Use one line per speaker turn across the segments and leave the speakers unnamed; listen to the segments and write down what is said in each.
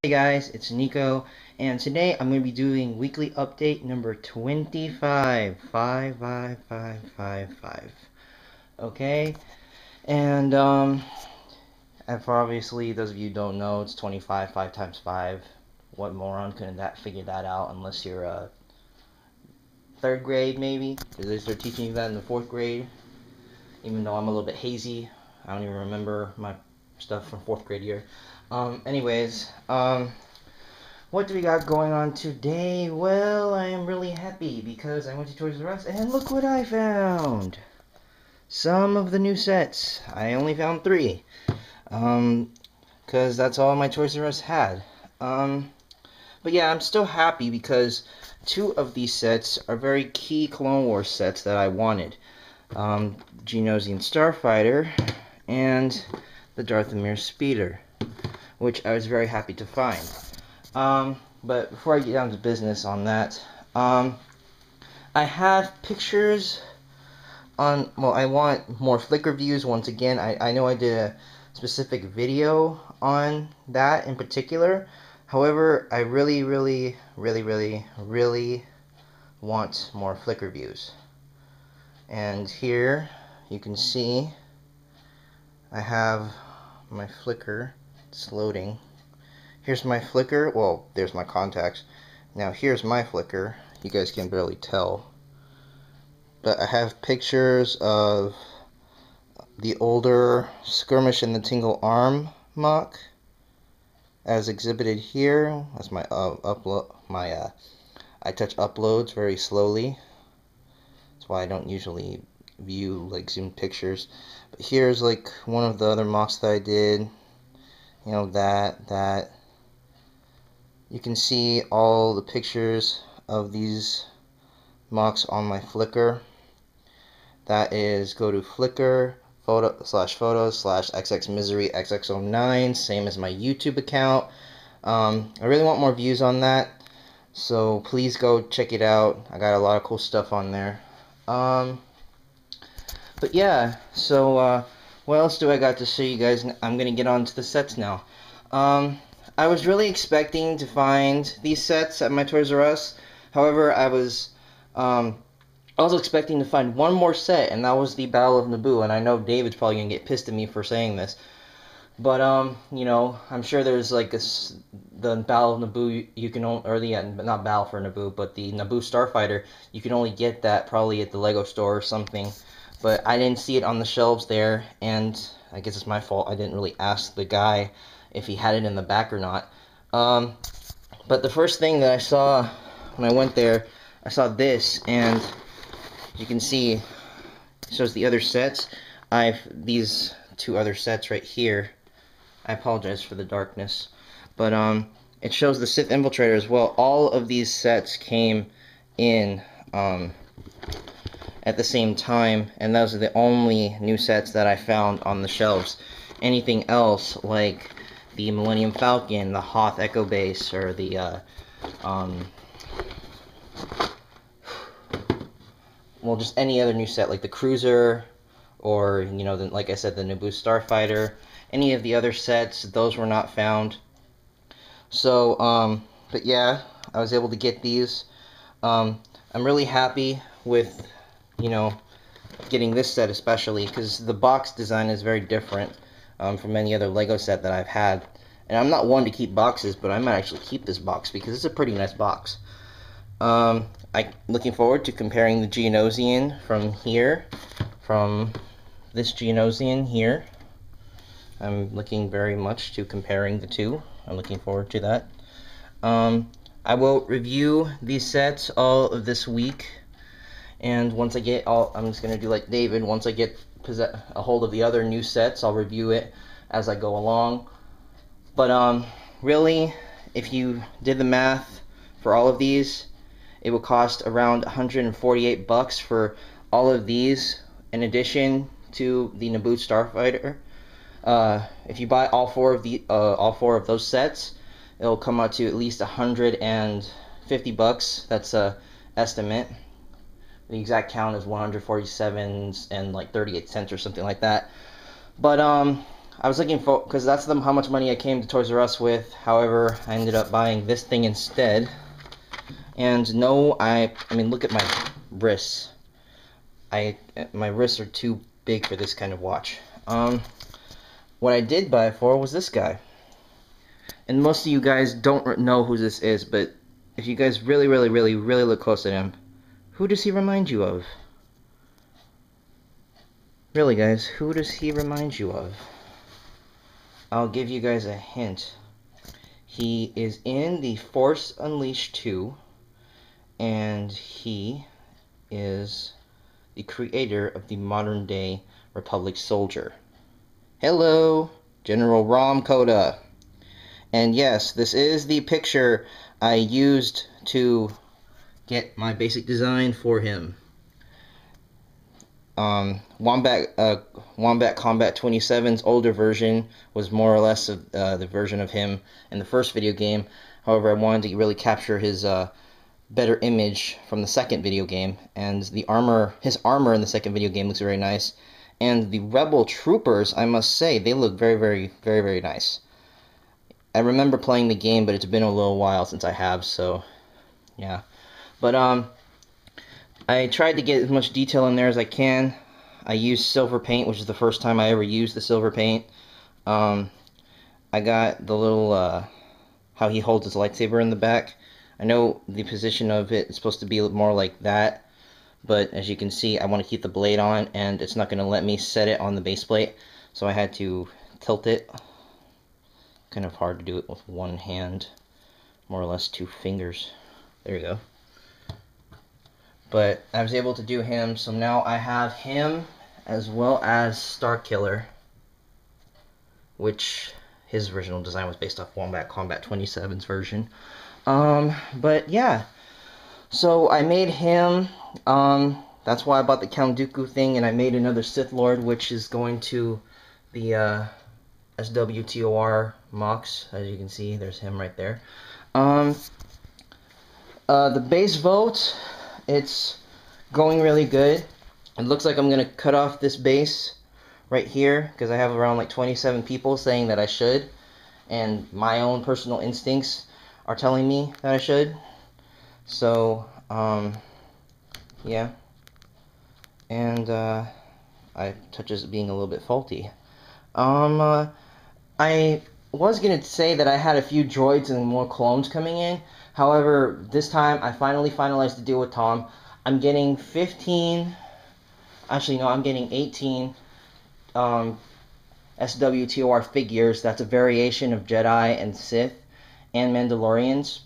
Hey guys, it's Nico, and today I'm going to be doing weekly update number 25. 55555. Okay? And, and for obviously, those of you who don't know, it's 25, 5 times 5. What moron couldn't figure that out unless you're, third grade, maybe? Because they start teaching you that in the fourth grade. Even though I'm a little bit hazy. I don't even remember my stuff from fourth grade year. What do we got going on today? Well, I am really happy because I went to Toys R Us and look what I found! Some of the new sets. I only found 3. Because that's all my Toys R Us had. But yeah, I'm still happy because 2 of these sets are very key Clone Wars sets that I wanted. Geonosian Starfighter and the Dathomir Speeder, which I was very happy to find. But before I get down to business on that, I have pictures on, well, I want more Flickr views once again. I know I did a specific video on that in particular. However, I really want more Flickr views. And here, you can see, I have my Flickr. It's loading. Here's my Flickr. Well, there's my contacts. Now here's my Flickr. You guys can barely tell. But I have pictures of the older Skirmish and the Tingle Arm mock as exhibited here. That's my upload. I touch uploads very slowly. That's why I don't usually view like zoomed pictures. But here's like one of the other mocks that I did. You know, that. You can see all the pictures of these mocks on my Flickr. That is, go to Flickr, photos/xxmiseryxx09, same as my YouTube account. I really want more views on that, so please go check it out. I got a lot of cool stuff on there. But yeah, so what else do I got to show you guys? I'm gonna get on to the sets now. I was really expecting to find these sets at my Toys R Us. However, I was also expecting to find one more set, and that was the Battle of Naboo. And I know David's probably gonna get pissed at me for saying this, but you know, I'm sure there's like the Battle of Naboo you can only, or the not Battle for Naboo, but the Naboo Starfighter. You can only get that probably at the Lego store or something. But I didn't see it on the shelves there, and I guess it's my fault. I didn't really ask the guy if he had it in the back or not. But the first thing that I saw when I went there, I saw this, and you can see it shows the other sets. I've these 2 other sets right here. I apologize for the darkness, but it shows the Sith Infiltrator as well. All of these sets came in at the same time, and those are the only new sets that I found on the shelves. Anything else, like the Millennium Falcon, the Hoth Echo Base, or the well, just any other new set, like the Cruiser, or, you know, like I said, the Naboo Starfighter, any of the other sets, those were not found. So, but yeah, I was able to get these. I'm really happy with, you know, getting this set especially, because the box design is very different from any other Lego set that I've had. And I'm not one to keep boxes, but I might actually keep this box because it's a pretty nice box. I'm looking forward to comparing the Geonosian from here, from this Geonosian here. I'm looking very much to comparing the 2. I'm looking forward to that. I will review these sets all of this week, and once I get all, I'm just going to do like David, once I get a hold of the other new sets, I'll review it as I go along. But really, if you did the math for all of these, it will cost around 148 bucks for all of these, in addition to the Naboo Starfighter. If you buy all 4 of those sets, it'll come out to at least 150 bucks. That's a estimate. The exact count is 147 and like 38 cents or something like that. But I was looking for, because that's how much money I came to Toys R Us with. However, I ended up buying this thing instead. And no, I mean, look at my wrists. My wrists are too big for this kind of watch. What I did buy it for was this guy. And most of you guys don't know who this is, but if you guys really look close at him, who does he remind you of? Really, guys, who does he remind you of? I'll give you guys a hint. He is in the Force Unleashed 2, and he is the creator of the modern-day Republic soldier. Hello, General Rom Koda. And yes, this is the picture I used to get my basic design for him. Wombat Combat 27's older version was more or less of, the version of him in the first video game. However, I wanted to really capture his better image from the second video game, and his armor in the second video game looks very nice. And the Rebel troopers, I must say, they look very nice. I remember playing the game, but it's been a little while since I have, so yeah. But I tried to get as much detail in there as I can. I used silver paint, which is the first time I ever used the silver paint. I got the little how he holds his lightsaber in the back. I know the position of it is supposed to be more like that, but as you can see, I want to keep the blade on, and it's not going to let me set it on the base plate, so I had to tilt it. Kind of hard to do it with one hand, more or less 2 fingers. There you go. But I was able to do him, so now I have him as well as Starkiller, which his original design was based off Wombat Combat 27's version. But yeah, so I made him. That's why I bought the Count Dooku thing, and I made another Sith Lord, which is going to the SWTOR MOX. As you can see, there's him right there. The base vote, it's going really good. It looks like I'm gonna cut off this base right here because I have around like 27 people saying that I should, and my own personal instincts are telling me that I should. So yeah, and I touch this being a little bit faulty. I was gonna say that I had a few droids and more clones coming in. However, this time I finally finalized the deal with Tom. I'm getting 15. Actually, no, I'm getting 18 SWTOR figures. That's a variation of Jedi and Sith and Mandalorians.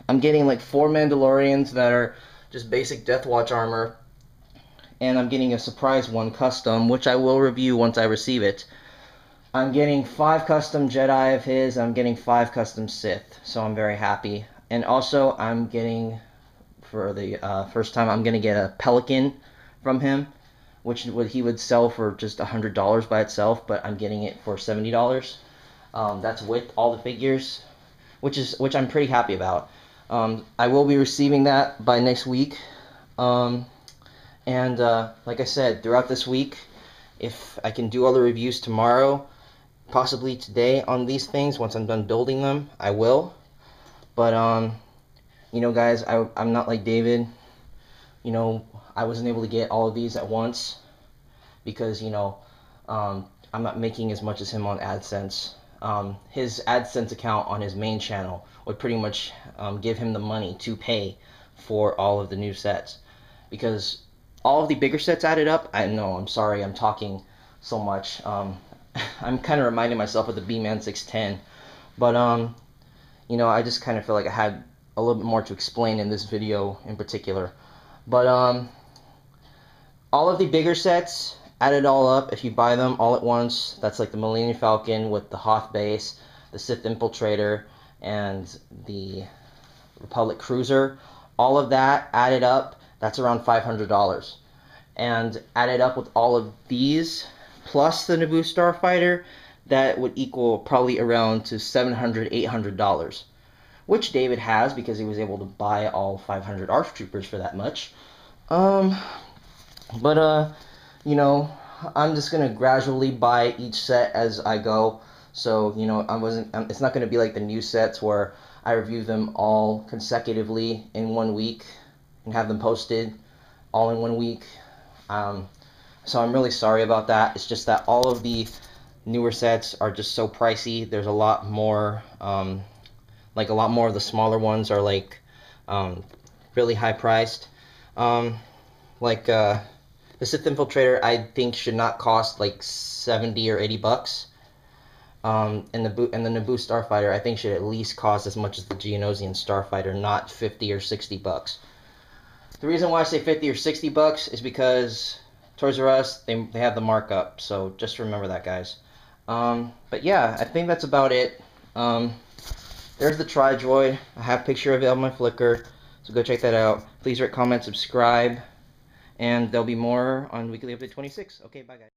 I'm getting like 4 Mandalorians that are just basic Death Watch armor, and I'm getting a surprise one custom, which I will review once I receive it. I'm getting 5 custom Jedi of his. I'm getting 5 custom Sith, so I'm very happy. And also, I'm getting, for the first time, I'm gonna get a Pelican from him, which he would sell for just $100 by itself, but I'm getting it for $70. That's with all the figures, which I'm pretty happy about. I will be receiving that by next week, and like I said, throughout this week, if I can do other reviews tomorrow, possibly today on these things, once I'm done building them, I will. But you know, guys, I'm not like David. You know, I wasn't able to get all of these at once because, you know, I'm not making as much as him on AdSense. His AdSense account on his main channel would pretty much give him the money to pay for all of the new sets, because all of the bigger sets added up. I know, I'm sorry, I'm talking so much. I'm kind of reminding myself of the B-Man 610, but you know, I just kind of feel like I had a little bit more to explain in this video in particular. But all of the bigger sets, add it all up, if you buy them all at once, that's like the Millennium Falcon with the Hoth base, the Sith Infiltrator, and the Republic Cruiser. All of that added up, that's around $500. And added up with all of these, plus the Naboo Starfighter, that would equal probably around to $700, $800. Which David has, because he was able to buy all 500 ARF troopers for that much. You know, I'm just gonna gradually buy each set as I go. So it's not gonna be like the new sets where I review them all consecutively in 1 week and have them posted all in 1 week. So I'm really sorry about that. It's just that all of the newer sets are just so pricey. There's a lot more, like a lot more of the smaller ones are like really high priced. Like the Sith Infiltrator, I think should not cost like 70 or 80 bucks. And the Naboo Starfighter, I think should at least cost as much as the Geonosian Starfighter, not 50 or 60 bucks. The reason why I say 50 or 60 bucks is because Toys R Us, they have the markup, so just remember that, guys. But yeah, I think that's about it. There's the Tri-Droid. I have a picture of it on my Flickr, so go check that out. Please rate, comment, subscribe, and there'll be more on Weekly Update 26. Okay, bye, guys.